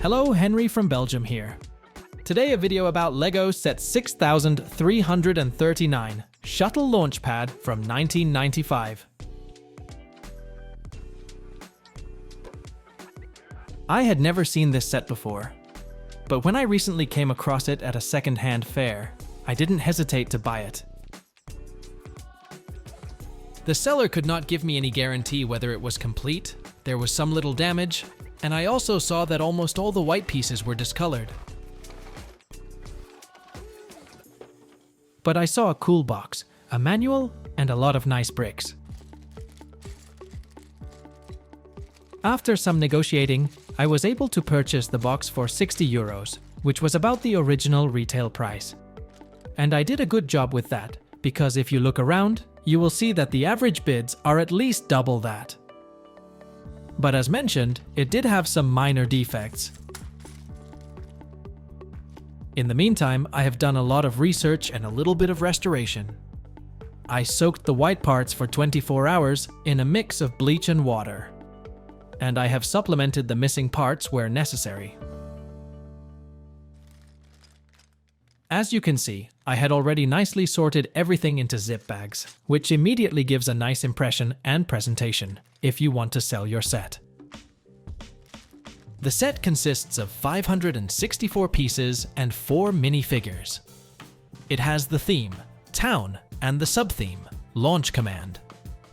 Hello, Henry from Belgium here. Today a video about Lego Set 6339 Shuttle Launch Pad from 1995. I had never seen this set before, but when I recently came across it at a second-hand fair, I didn't hesitate to buy it. The seller could not give me any guarantee whether it was complete, there was some little damage, and I also saw that almost all the white pieces were discolored. But I saw a cool box, a manual, and a lot of nice bricks. After some negotiating, I was able to purchase the box for €60, which was about the original retail price. And I did a good job with that, because if you look around, you will see that the average bids are at least double that. But as mentioned, it did have some minor defects. In the meantime, I have done a lot of research and a little bit of restoration. I soaked the white parts for 24 hours in a mix of bleach and water. And I have supplemented the missing parts where necessary. As you can see, I had already nicely sorted everything into zip bags, which immediately gives a nice impression and presentation if you want to sell your set. The set consists of 564 pieces and 4 minifigures. It has the theme, Town, and the sub-theme, Launch Command.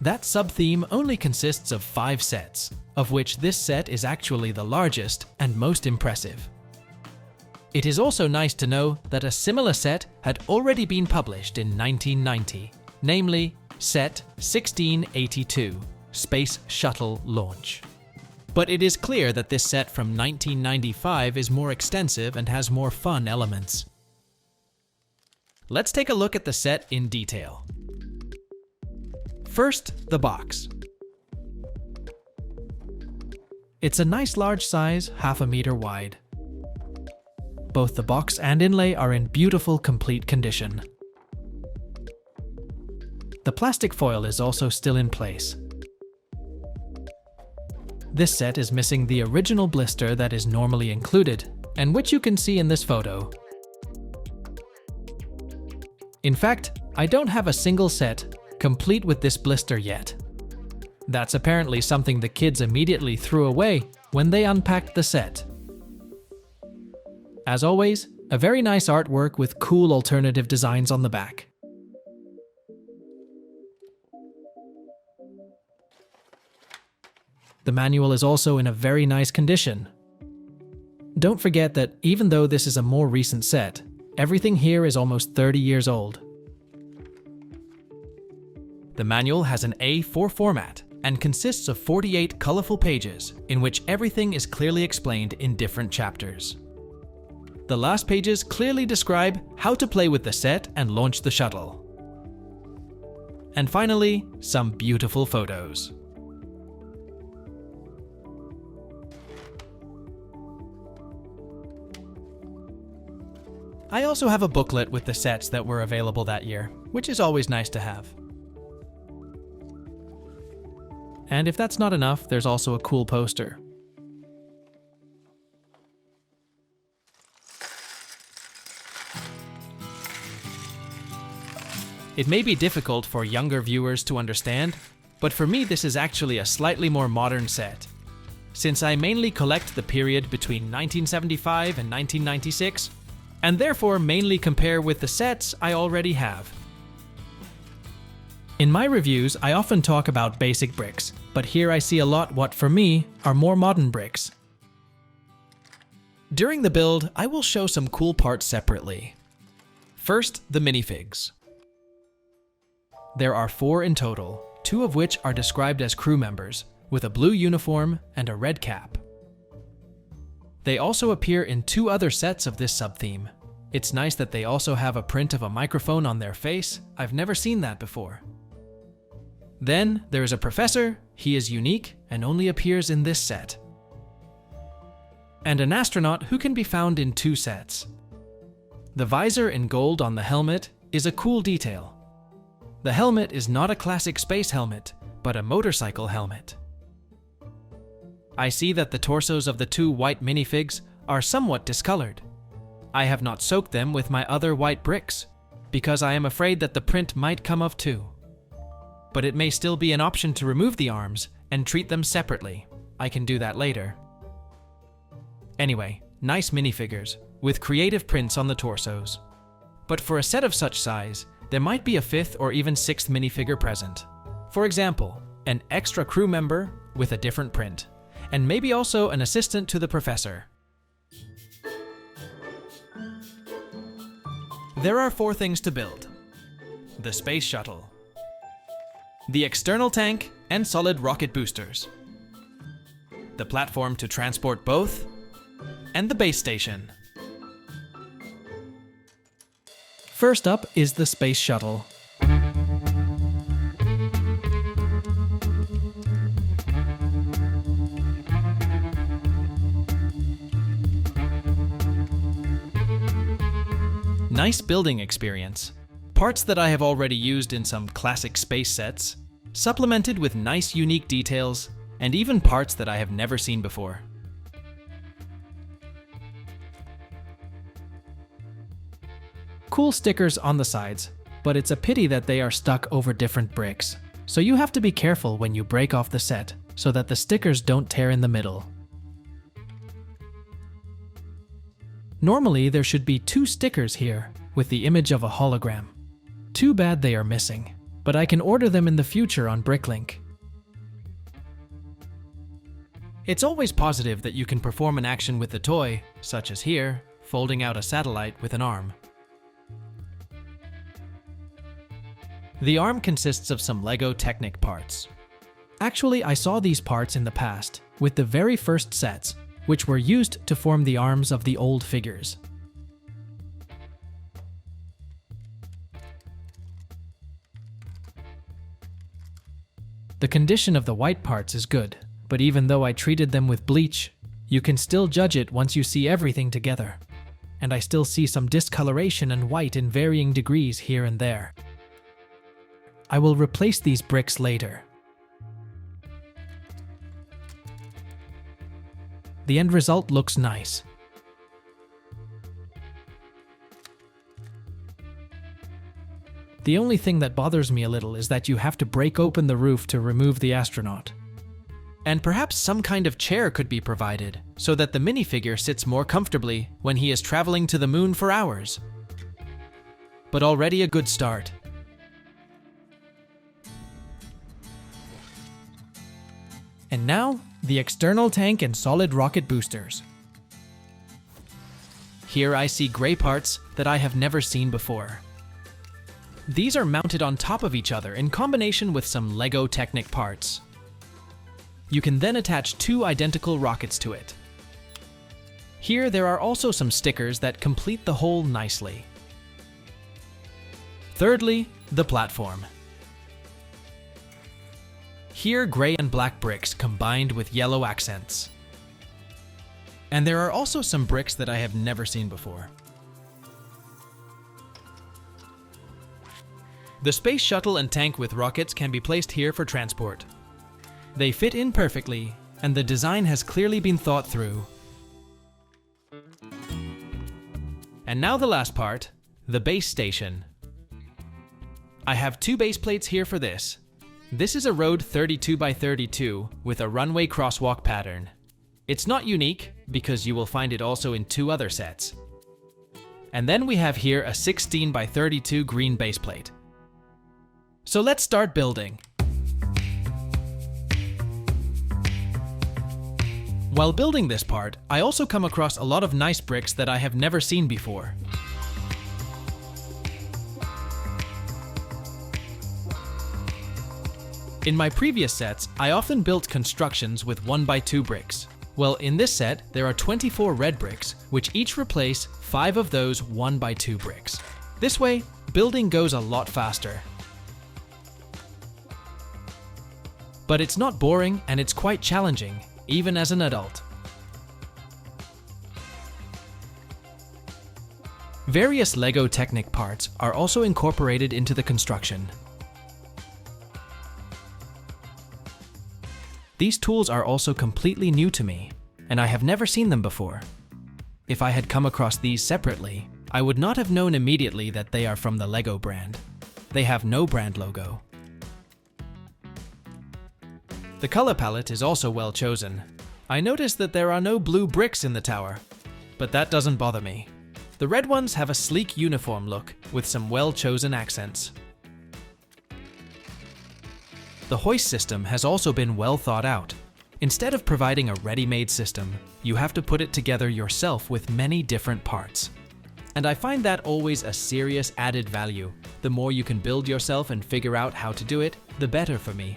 That sub-theme only consists of 5 sets, of which this set is actually the largest and most impressive. It is also nice to know that a similar set had already been published in 1990, namely Set 1682, Space Shuttle Launch. But it is clear that this set from 1995 is more extensive and has more fun elements. Let's take a look at the set in detail. First, the box. It's a nice large size, half a meter wide. Both the box and inlay are in beautiful, complete condition. The plastic foil is also still in place. This set is missing the original blister that is normally included, and which you can see in this photo. In fact, I don't have a single set complete with this blister yet. That's apparently something the kids immediately threw away when they unpacked the set. As always, a very nice artwork with cool alternative designs on the back. The manual is also in a very nice condition. Don't forget that even though this is a more recent set, everything here is almost 30 years old. The manual has an A4 format and consists of 48 colorful pages in which everything is clearly explained in different chapters. The last pages clearly describe how to play with the set and launch the shuttle. And finally, some beautiful photos. I also have a booklet with the sets that were available that year, which is always nice to have. And if that's not enough, there's also a cool poster. It may be difficult for younger viewers to understand, but for me this is actually a slightly more modern set, since I mainly collect the period between 1975 and 1996, and therefore mainly compare with the sets I already have. In my reviews, I often talk about basic bricks, but here I see a lot what for me are more modern bricks. During the build, I will show some cool parts separately. First, the minifigs. There are 4 in total, 2 of which are described as crew members, with a blue uniform and a red cap. They also appear in 2 other sets of this sub-theme. It's nice that they also have a print of a microphone on their face. I've never seen that before. Then there is a professor. He is unique and only appears in this set. And an astronaut who can be found in 2 sets. The visor in gold on the helmet is a cool detail. The helmet is not a classic space helmet, but a motorcycle helmet. I see that the torsos of the 2 white minifigs are somewhat discolored. I have not soaked them with my other white bricks, because I am afraid that the print might come off too. But it may still be an option to remove the arms and treat them separately. I can do that later. Anyway, nice minifigures, with creative prints on the torsos. But for a set of such size, there might be a 5th or even 6th minifigure present. For example, an extra crew member with a different print, and maybe also an assistant to the professor. There are 4 things to build: the space shuttle, the external tank and solid rocket boosters, the platform to transport both, and the base station. First up is the space shuttle. Nice building experience. Parts that I have already used in some classic space sets, supplemented with nice unique details, and even parts that I have never seen before. Cool stickers on the sides, but it's a pity that they are stuck over different bricks. So you have to be careful when you break off the set, so that the stickers don't tear in the middle. Normally there should be 2 stickers here, with the image of a hologram. Too bad they are missing, but I can order them in the future on Bricklink. It's always positive that you can perform an action with the toy, such as here, folding out a satellite with an arm. The arm consists of some Lego Technic parts. Actually, I saw these parts in the past, with the very first sets, which were used to form the arms of the old figures. The condition of the white parts is good, but even though I treated them with bleach, you can still judge it once you see everything together. And I still see some discoloration and white in varying degrees here and there. I will replace these bricks later. The end result looks nice. The only thing that bothers me a little is that you have to break open the roof to remove the astronaut. And perhaps some kind of chair could be provided, so that the minifigure sits more comfortably when he is traveling to the moon for hours. But already a good start. And now, the external tank and solid rocket boosters. Here I see gray parts that I have never seen before. These are mounted on top of each other in combination with some Lego Technic parts. You can then attach 2 identical rockets to it. Here there are also some stickers that complete the whole nicely. Thirdly, the platform. Here, gray and black bricks combined with yellow accents. And there are also some bricks that I have never seen before. The space shuttle and tank with rockets can be placed here for transport. They fit in perfectly, and the design has clearly been thought through. And now the last part, the base station. I have 2 base plates here for this. This is a road 32 by 32 with a runway crosswalk pattern. It's not unique because you will find it also in 2 other sets. And then we have here a 16 by 32 green base plate. So let's start building. While building this part, I also come across a lot of nice bricks that I have never seen before. In my previous sets, I often built constructions with 1 by 2 bricks. Well, in this set, there are 24 red bricks, which each replace 5 of those 1 by 2 bricks. This way, building goes a lot faster. But it's not boring and it's quite challenging, even as an adult. Various Lego Technic parts are also incorporated into the construction. These tools are also completely new to me, and I have never seen them before. If I had come across these separately, I would not have known immediately that they are from the Lego brand. They have no brand logo. The color palette is also well chosen. I noticed that there are no blue bricks in the tower, but that doesn't bother me. The red ones have a sleek uniform look with some well-chosen accents. The hoist system has also been well thought out. Instead of providing a ready-made system, you have to put it together yourself with many different parts. And I find that always a serious added value. The more you can build yourself and figure out how to do it, the better for me.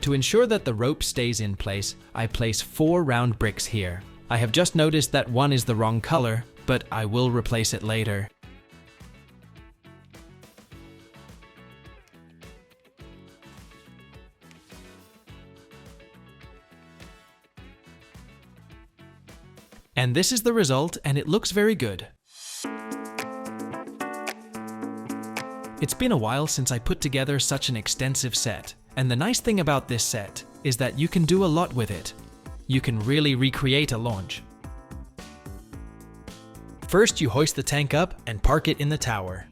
To ensure that the rope stays in place, I place 4 round bricks here. I have just noticed that one is the wrong color, but I will replace it later. And this is the result, and it looks very good. It's been a while since I put together such an extensive set, and the nice thing about this set is that you can do a lot with it. You can really recreate a launch. First, you hoist the tank up and park it in the tower.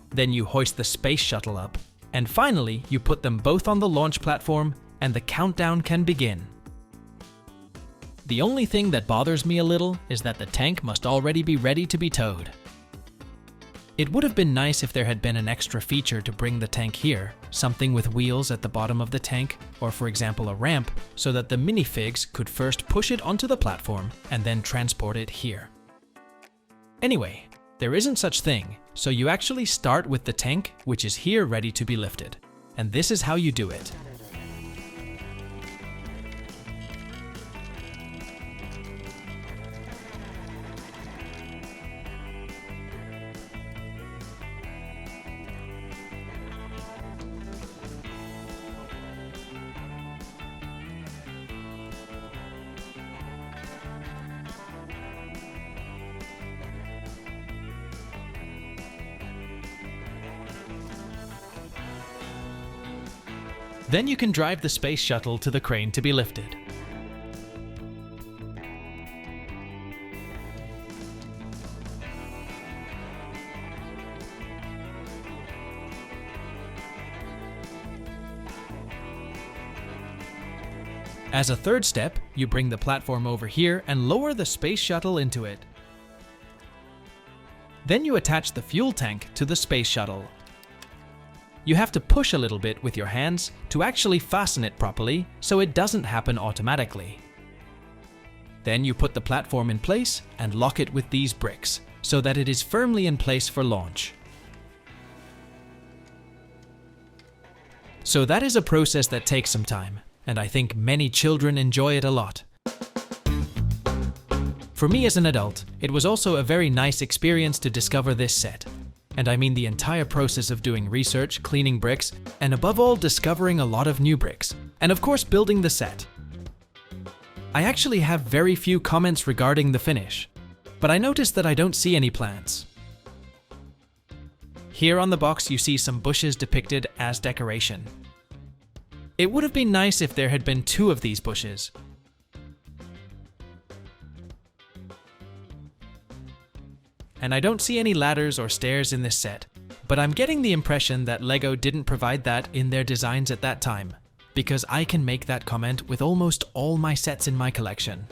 Then you hoist the space shuttle up. And finally, you put them both on the launch platform and the countdown can begin. The only thing that bothers me a little is that the tank must already be ready to be towed. It would have been nice if there had been an extra feature to bring the tank here, something with wheels at the bottom of the tank, or for example a ramp, so that the minifigs could first push it onto the platform and then transport it here. Anyway, there isn't such thing, so you actually start with the tank, which is here ready to be lifted. And this is how you do it. Then you can drive the space shuttle to the crane to be lifted. As a third step, you bring the platform over here and lower the space shuttle into it. Then you attach the fuel tank to the space shuttle. You have to push a little bit with your hands to actually fasten it properly so it doesn't happen automatically. Then you put the platform in place and lock it with these bricks so that it is firmly in place for launch. So that is a process that takes some time, and I think many children enjoy it a lot. For me as an adult, it was also a very nice experience to discover this set. And I mean the entire process of doing research, cleaning bricks, and above all discovering a lot of new bricks, and of course building the set. I actually have very few comments regarding the finish, but I noticed that I don't see any plants. Here on the box you see some bushes depicted as decoration. It would have been nice if there had been 2 of these bushes. And I don't see any ladders or stairs in this set, but I'm getting the impression that LEGO didn't provide that in their designs at that time, because I can make that comment with almost all my sets in my collection.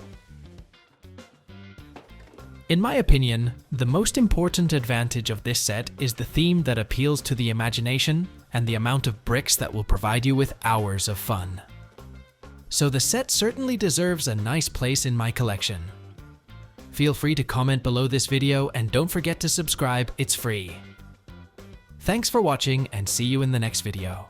In my opinion, the most important advantage of this set is the theme that appeals to the imagination and the amount of bricks that will provide you with hours of fun. So the set certainly deserves a nice place in my collection. Feel free to comment below this video and don't forget to subscribe, it's free. Thanks for watching and see you in the next video.